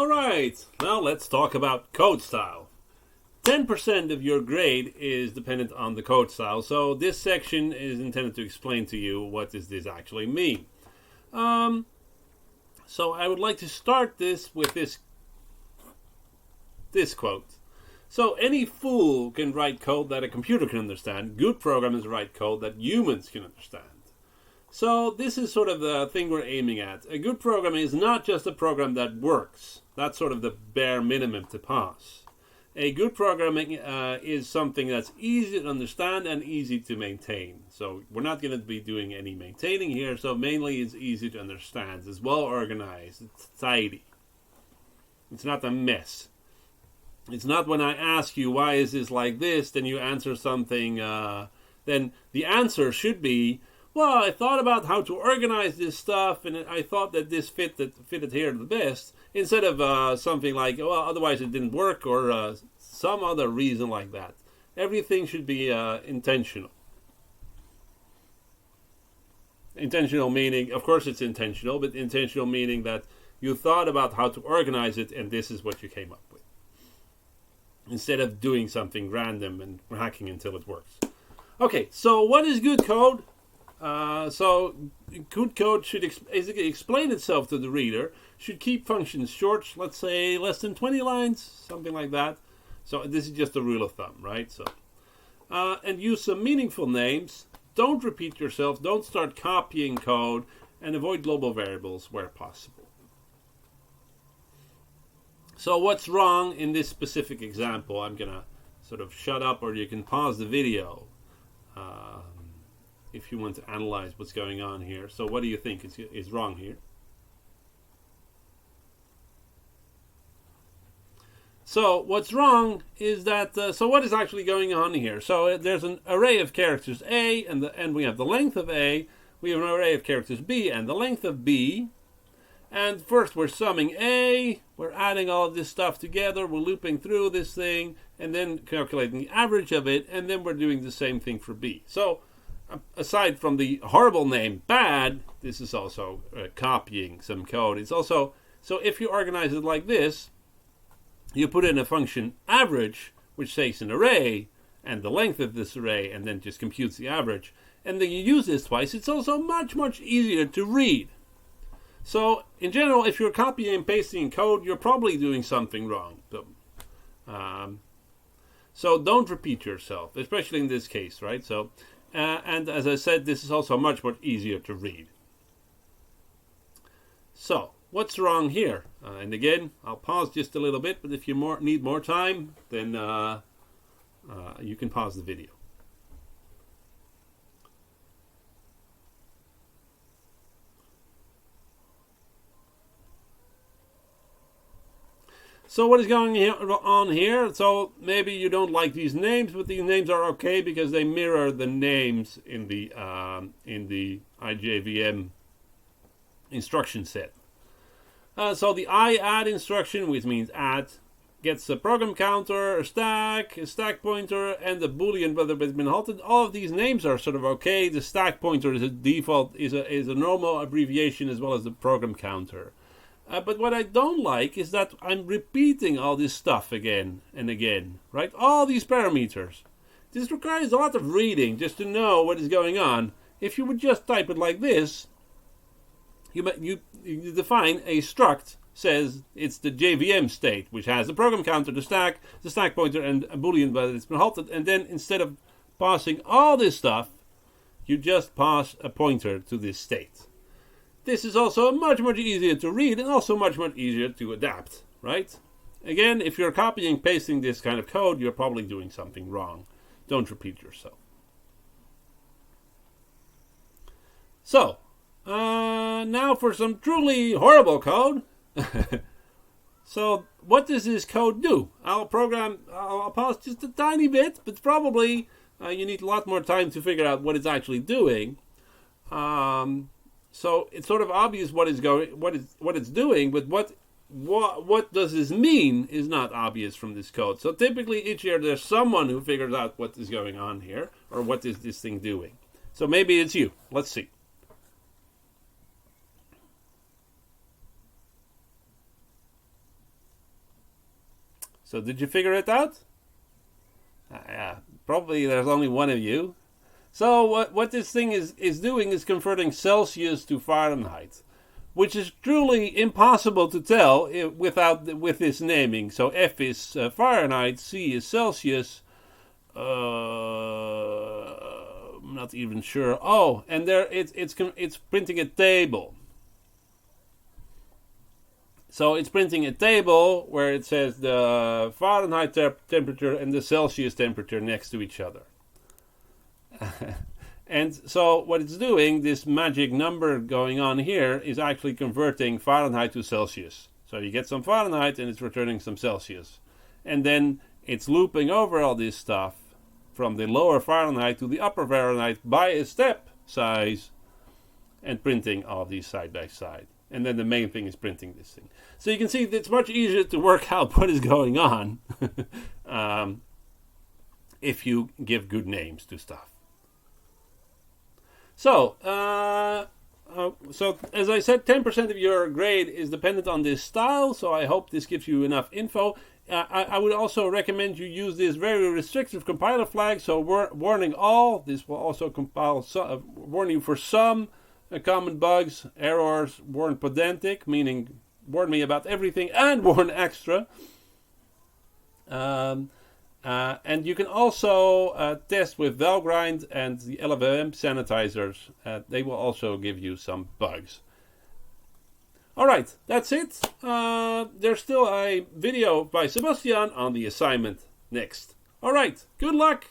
Alright, now let's talk about code style. 10% of your grade is dependent on the code style, so this section is intended to explain to you what does this actually mean. So I would like to start this with this quote. So any fool can write code that a computer can understand. Good programmers write code that humans can understand. So this is sort of the thing we're aiming at. A good program is not just a program that works. That's sort of the bare minimum to pass. A good programming is something that's easy to understand and easy to maintain. So we're not going to be doing any maintaining here. So mainly it's easy to understand. It's well organized. It's tidy. It's not a mess. It's not when I ask you why is this like this, then you answer something. Then the answer should be, well, I thought about how to organize this stuff, and I thought that this fitted here the best, instead of something like, well, otherwise it didn't work, or some other reason like that. Everything should be intentional. Intentional meaning, of course it's intentional, but intentional meaning that you thought about how to organize it, and this is what you came up with. Instead of doing something random and hacking until it works. Okay, so what is good code? So good code should basically explain itself to the reader, should keep functions short, let's say less than 20 lines, something like that. So this is just a rule of thumb, right? So and use some meaningful names. Don't repeat yourself, don't start copying code, and avoid global variables where possible. So what's wrong in this specific example? I'm going to sort of shut up, or you can pause the video if you want to analyze what's going on here. So what do you think is wrong here? So what's wrong is that, so what is actually going on here? So there's an array of characters A, and we have the length of A. We have an array of characters B and the length of B. And first we're summing A, we're adding all of this stuff together, we're looping through this thing, and then calculating the average of it, and then we're doing the same thing for B. So aside from the horrible name bad, this is also copying some code. It's also, so if you organize it like this, you put in a function average, which takes an array and the length of this array, and then just computes the average, and then you use this twice, it's also much, much easier to read. So, in general, if you're copying and pasting code, you're probably doing something wrong. So don't repeat yourself, especially in this case, right? So, and as I said, this is also much, much easier to read. So, what's wrong here? And again, I'll pause just a little bit, but if you need more time, then you can pause the video. So what is going on here? So maybe you don't like these names, but these names are okay because they mirror the names in the IJVM instruction set. So the I-add instruction, which means add, gets a program counter, a stack pointer, and a boolean whether it's been halted. All of these names are sort of okay. The stack pointer is a default, is a normal abbreviation, as well as the program counter. But what I don't like is that I'm repeating all this stuff again and again, right? All these parameters. This requires a lot of reading just to know what is going on. If you would just type it like this, you define a struct, says it's the JVM state, which has the program counter, the stack pointer, and a boolean whether it's been halted. And then instead of passing all this stuff, you just pass a pointer to this state. This is also much, much easier to read and also much, much easier to adapt, right? Again, if you're copying and pasting this kind of code, you're probably doing something wrong. Don't repeat yourself. So, now for some truly horrible code. So, what does this code do? I'll pause just a tiny bit, but probably you need a lot more time to figure out what it's actually doing. So it's sort of obvious what it's doing, but what does this mean is not obvious from this code. So typically each year there's someone who figures out what is going on here, or what is this thing doing. So maybe it's you. Let's see. So did you figure it out? Yeah, probably there's only one of you. So what this thing is doing is converting Celsius to Fahrenheit, which is truly impossible to tell with this naming. So F is Fahrenheit, C is Celsius. I'm not even sure. Oh, and there it's printing a table. So it's printing a table where it says the Fahrenheit temperature and the Celsius temperature next to each other. And so what it's doing, this magic number going on here, is actually converting Fahrenheit to Celsius. So you get some Fahrenheit and it's returning some Celsius. And then it's looping over all this stuff from the lower Fahrenheit to the upper Fahrenheit by a step size and printing all these side by side. And then the main thing is printing this thing. So you can see it's much easier to work out what is going on if you give good names to stuff. So, as I said, 10% of your grade is dependent on this style, so I hope this gives you enough info. I would also recommend you use this very restrictive compiler flag, so warning all. This will also compile warn you for some common bugs, errors, warn pedantic, meaning warn me about everything, and warn extra. And you can also test with Valgrind and the LLVM sanitizers. They will also give you some bugs. Alright, that's it. There's still a video by Sebastian on the assignment next. Alright, good luck!